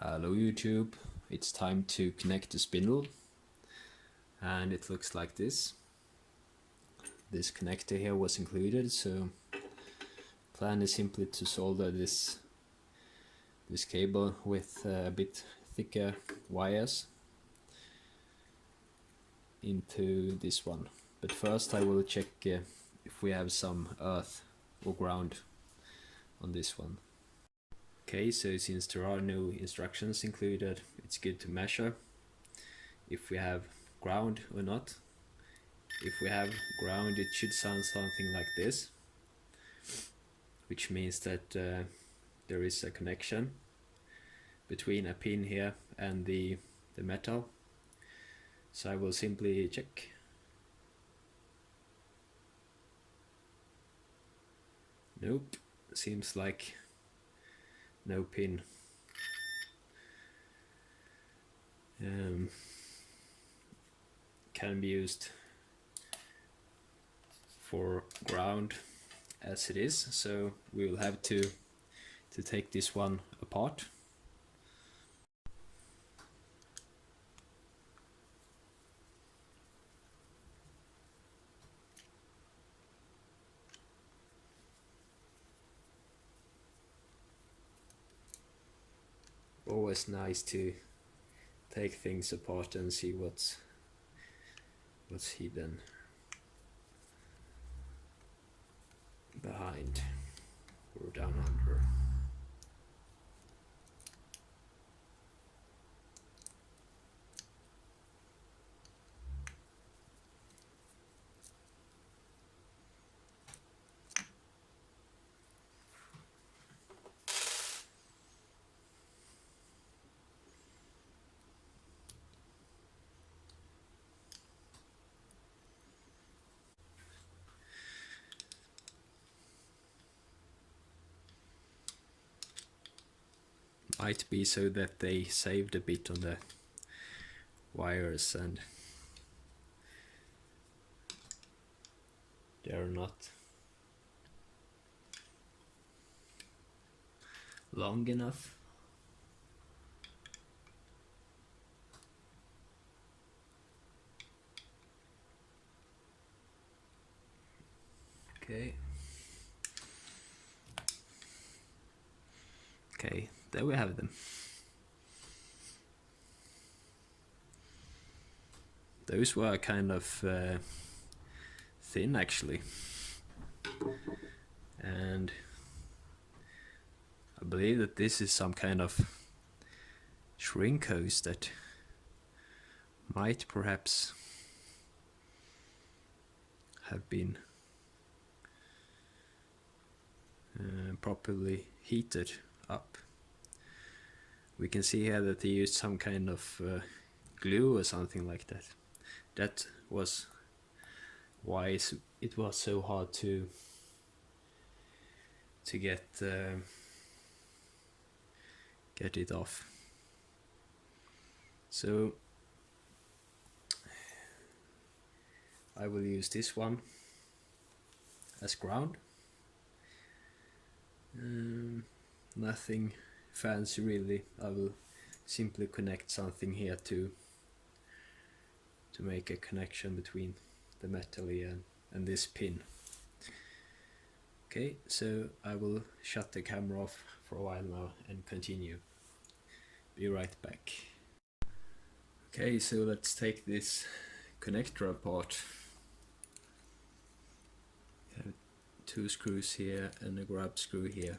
Hello YouTube, it's time to connect the spindle, and it looks like this. This connector here was included, so plan is simply to solder this cable with a bit thicker wires into this one. But first I will check if we have some earth or ground on this one. Okay, so since there are no instructions included, it's good to measure if we have ground or not. If we have ground, it should sound something like this, which means that there is a connection between a pin here and the metal. So I will simply check. Nope, seems like no pin. Can be used for ground as it is, so we will have to take this one apart. Always nice to take things apart and see what's hidden behind or down under. Might be so that they saved a bit on the wires and they're not long enough. Okay, there we have them. Those were kind of thin actually, and I believe that this is some kind of shrink hose that might perhaps have been properly heated up. We can see here that they used some kind of glue or something like that. That was why it was so hard to get it off. So I will use this one as ground. Nothing fancy really. I will simply connect something here to make a connection between the metal here and this pin. Okay, so I will shut the camera off for a while now and continue. Be right back. Okay, so let's take this connector apart. We have 2 screws here and a grab screw here.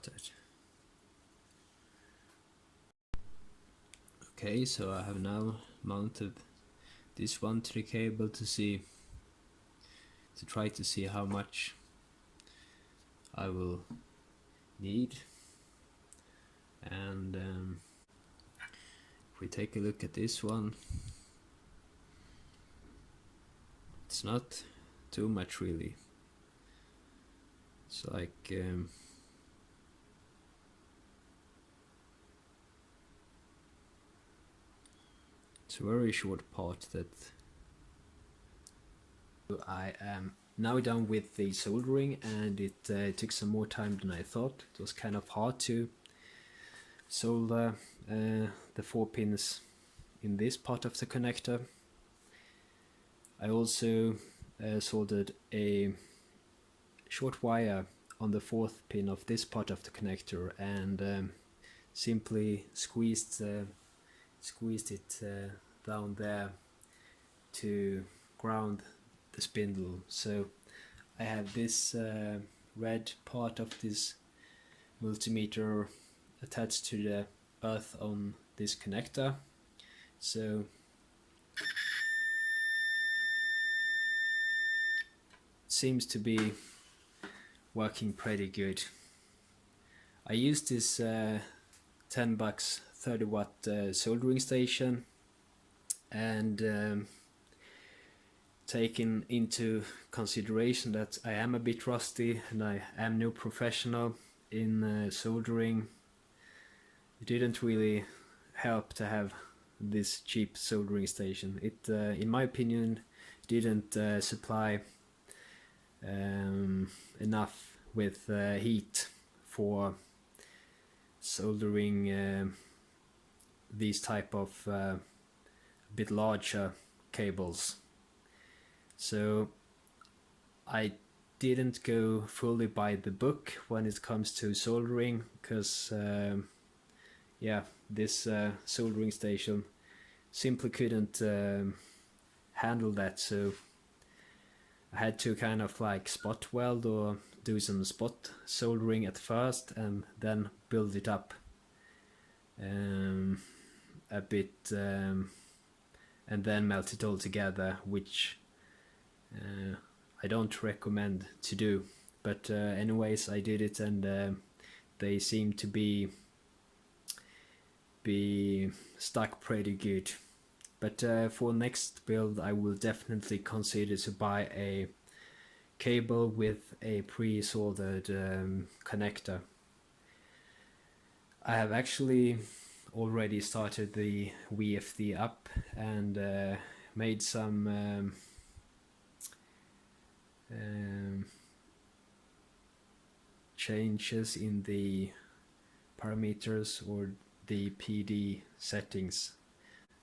started. Okay, so I have now mounted this one to the cable to try to see how much I will need. And if we take a look at this one, it's not too much really. It's like it's a very short part that I am now done with the soldering, and it took some more time than I thought. It was kind of hard to solder the 4 pins in this part of the connector. I also soldered a short wire on the 4th pin of this part of the connector, and simply squeezed it down there to ground the spindle. So I have this red part of this multimeter attached to the earth on this connector. So it seems to be working pretty good. I used this $10 30-watt soldering station, and taking into consideration that I am a bit rusty and I am no professional in soldering, it didn't really help to have this cheap soldering station. It, in my opinion, didn't supply enough with heat for soldering these type of bit larger cables. So I didn't go fully by the book when it comes to soldering, because yeah, this soldering station simply couldn't handle that. So I had to kind of like spot weld or do some spot soldering at first, and then build it up a bit, and then melt it all together, which I don't recommend to do. But anyways, I did it, and they seem to be stuck pretty good. But for next build, I will definitely consider to buy a cable with a pre-soldered connector. I have actually already started the VFD up and made some changes in the parameters or the PD settings.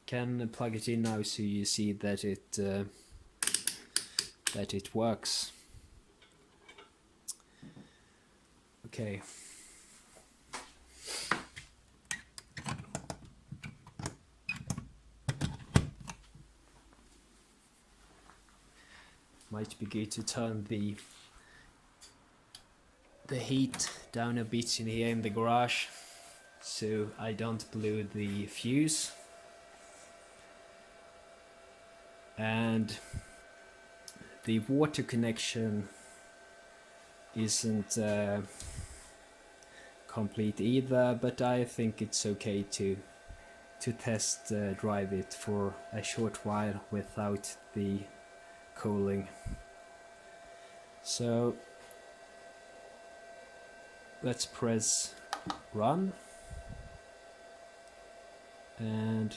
Can plug it in now so you see that it works. Okay. Might be good to turn the heat down a bit in here in the garage so I don't blow the fuse. And the water connection isn't complete either, but I think it's okay to test drive it for a short while without the cooling. So let's press run, and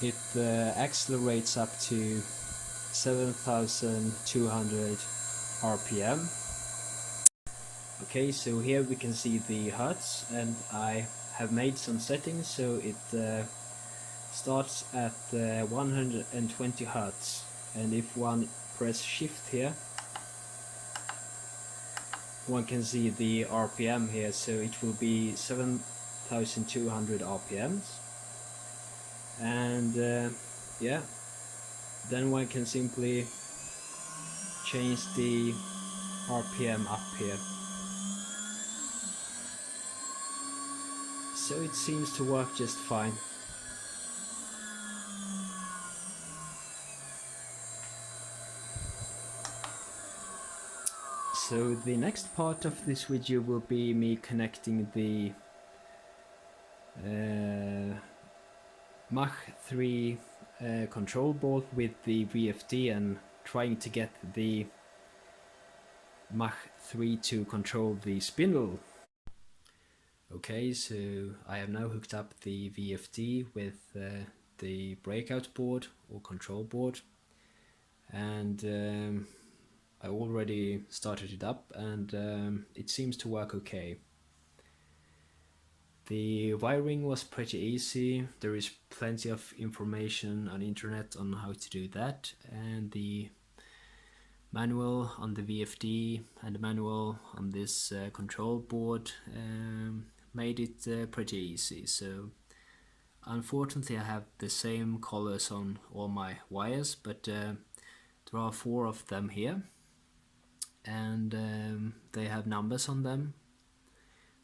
it accelerates up to 7,200 RPM. Okay, so here we can see the hertz, and I have made some settings so it starts at 120 hertz, and if one press shift here, one can see the RPM here, so it will be 7,200 RPMs. And yeah, then one can simply change the RPM up here. So it seems to work just fine. So the next part of this video will be me connecting the Mach 3 control board with the VFD and trying to get the Mach 3 to control the spindle. Okay, so I have now hooked up the VFD with the breakout board or control board, and I already started it up, and it seems to work okay. The wiring was pretty easy. There is plenty of information on internet on how to do that, and the manual on the VFD and the manual on this control board made it pretty easy. So unfortunately I have the same colors on all my wires, but there are 4 of them here, and they have numbers on them.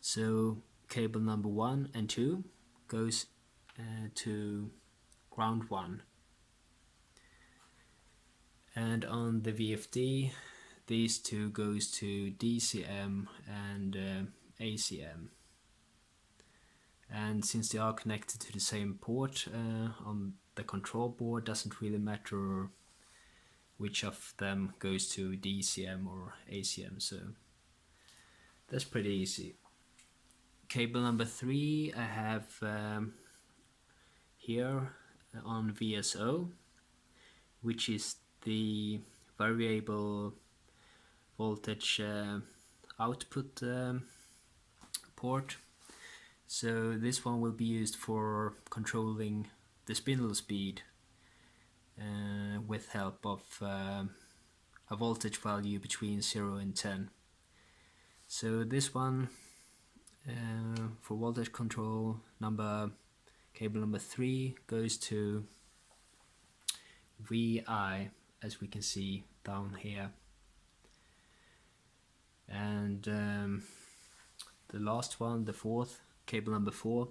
So cable number 1 and 2 goes to ground 1, and on the VFD these 2 goes to DCM and ACM. And since they are connected to the same port on the control board, doesn't really matter which of them goes to DCM or ACM, so that's pretty easy. Cable number 3 I have here on VSO, which is the variable voltage output port. So this one will be used for controlling the spindle speed with help of a voltage value between 0 and 10. So this one for voltage control cable number 3 goes to VI, as we can see down here, and the last one, the 4th, cable number 4,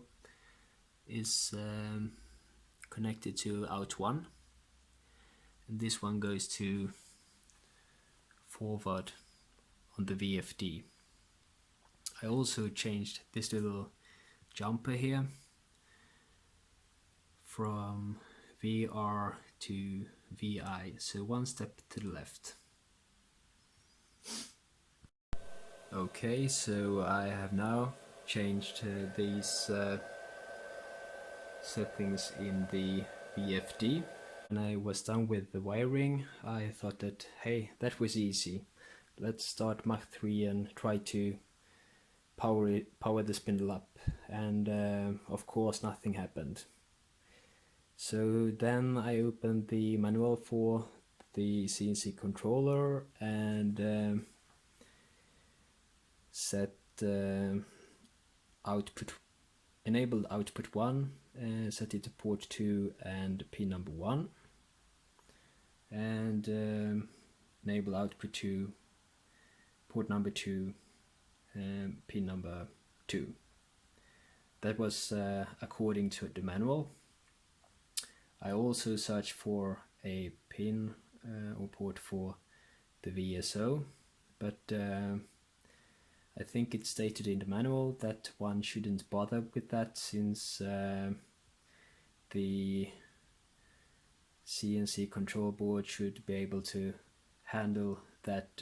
is connected to out 1, and this one goes to forward on the VFD. I also changed this little jumper here from VR to VI, so 1 step to the left. Okay, so I have now changed these settings in the VFD. When I was done with the wiring, I thought that, hey, that was easy. Let's start Mach 3 and try to power the spindle up, and of course nothing happened. So then I opened the manual for the CNC controller and set enabled output 1, set it to port 2 and pin number 1, and enable output 2, port number 2, pin number 2. That was according to the manual. I also searched for a pin or port for the VSO, but I think it's stated in the manual that one shouldn't bother with that, since the CNC control board should be able to handle that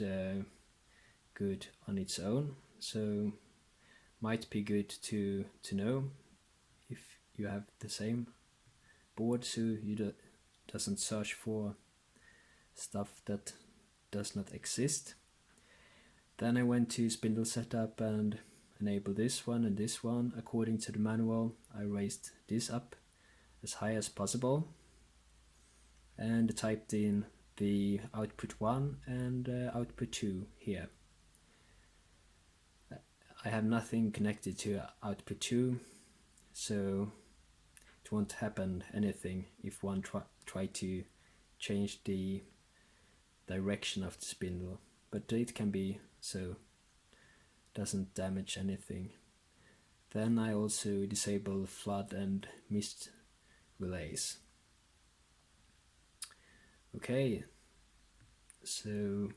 good on its own. So might be good to know if you have the same board, so you doesn't search for stuff that does not exist. Then I went to spindle setup and enabled this one and this one. According to the manual, I raised this up as high as possible and typed in the output 1 and output 2 here. I have nothing connected to output 2, so it won't happen anything if one try to change the direction of the spindle, but it can be so, doesn't damage anything. Then I also disable flood and mist relays. Okay, so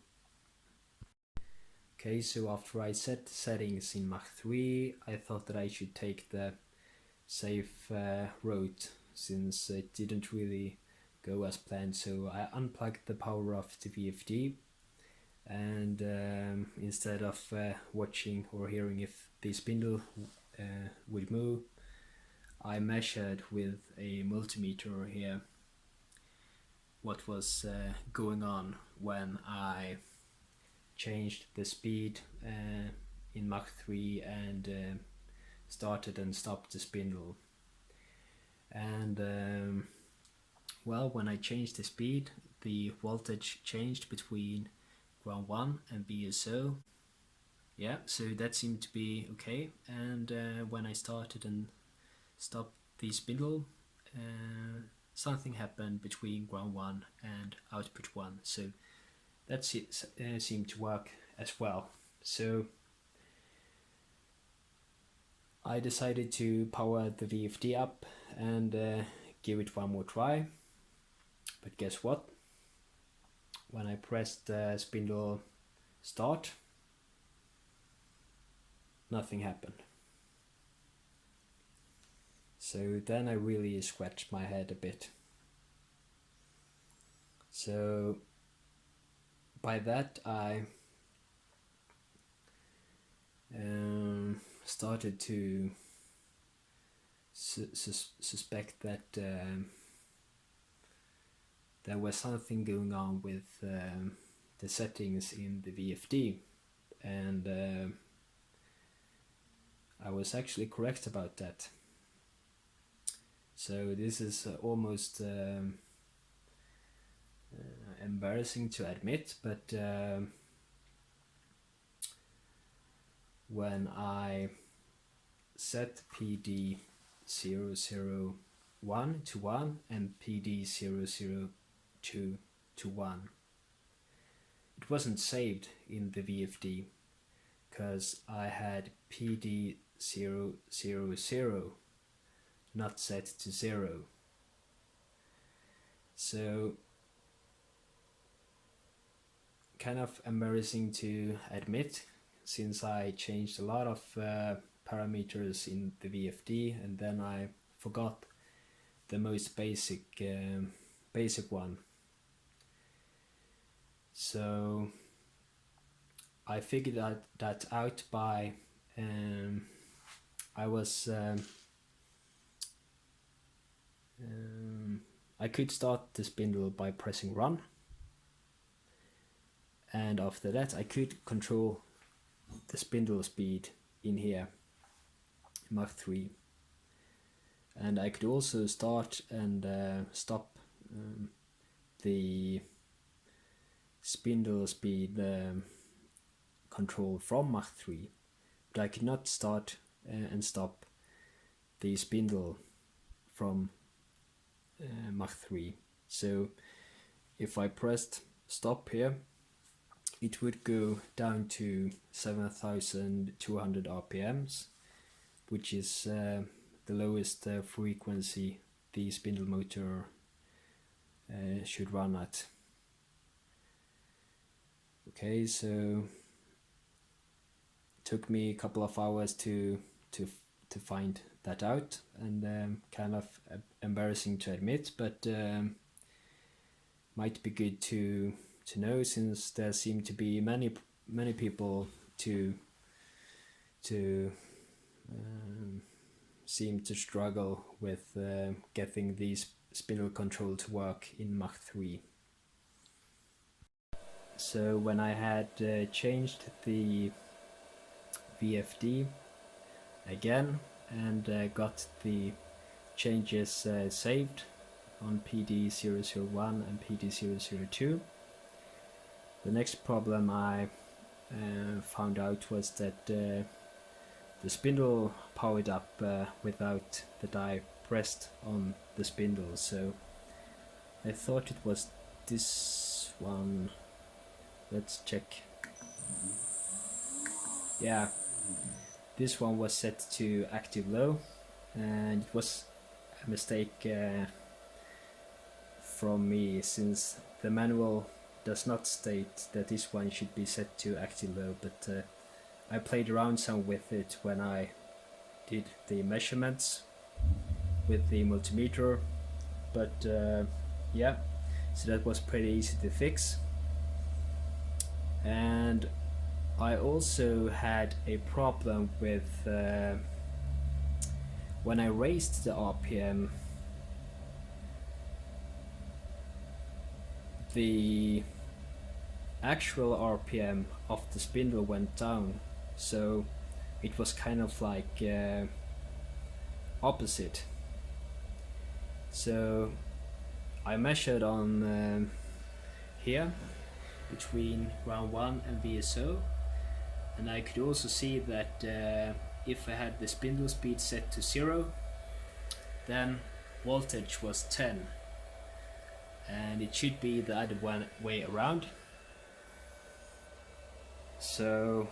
after I set the settings in Mach 3, I thought that I should take the safe route, since it didn't really go as planned. So I unplugged the power of the VFD, and instead of watching or hearing if the spindle would move, I measured with a multimeter here what was going on when I changed the speed in Mach 3 and started and stopped the spindle. And well, when I changed the speed, the voltage changed between ground 1 and VSO. Yeah, so that seemed to be okay. And when I started and stopped the spindle, something happened between ground 1 and output 1. So that seemed to work as well. So I decided to power the VFD up and give it one more try. But guess what? When I pressed the spindle start, nothing happened. So then I really scratched my head a bit. So by that I started to suspect that there was something going on with the settings in the VFD, and I was actually correct about that. So this is almost embarrassing to admit, but when I set PD 001 to 1 and PD 002 to 1, it wasn't saved in the VFD because I had PD 000 not set to 0. So kind of embarrassing to admit, since I changed a lot of parameters in the VFD and then I forgot the most basic one. So I figured that out by I could start the spindle by pressing run, and after that I could control the spindle speed in here, Mach 3, and I could also start and stop the spindle speed control from Mach 3, but I could not start and stop the spindle from Mach 3. So if I pressed stop here, it would go down to 7,200 RPMs, which is the lowest frequency the spindle motor should run at. Okay, so it took me a couple of hours to find that out, and kind of embarrassing to admit, but might be good to know, since there seem to be many people to seem to struggle with getting these spindle control to work in Mach 3. So when I had changed the VFD again and got the changes saved on PD001 and PD002, the next problem I found out was that the spindle powered up without that I pressed on the spindle. So I thought it was this one let's check. Yeah, this one was set to active low, and it was a mistake from me, since the manual does not state that this one should be set to active low, but I played around some with it when I did the measurements with the multimeter, but yeah, so that was pretty easy to fix. And I also had a problem with when I raised the RPM, the actual RPM of the spindle went down, so it was kind of like opposite. So I measured on here between round 1 and VSO, and I could also see that if I had the spindle speed set to 0, then voltage was 10, and it should be the other way around. So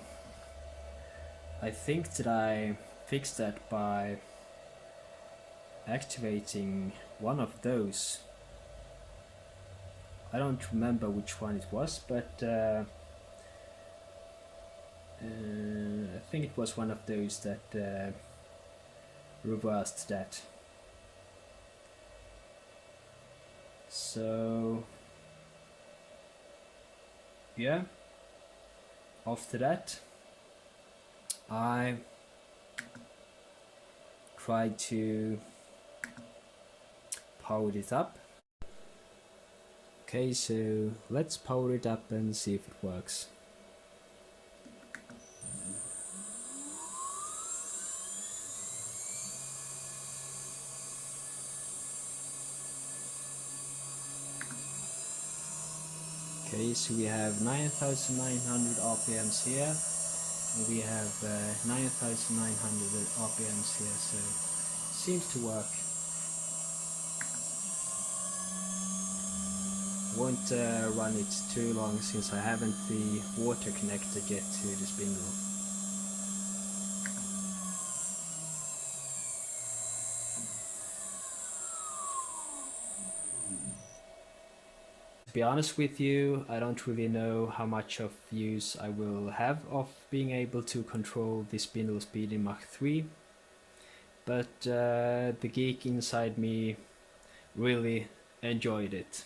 I think that I fixed that by activating one of those. I don't remember which one it was, but I think it was one of those that reversed that. So yeah, after that I tried to power it up. Okay, so let's power it up and see if it works. Okay, so we have 9,900 RPMs here, and we have 9,900 RPMs here, so it seems to work. Won't run it too long, since I haven't the water connected yet to the spindle. To be honest with you, I don't really know how much of use I will have of being able to control the spindle speed in Mach 3, but the geek inside me really enjoyed it.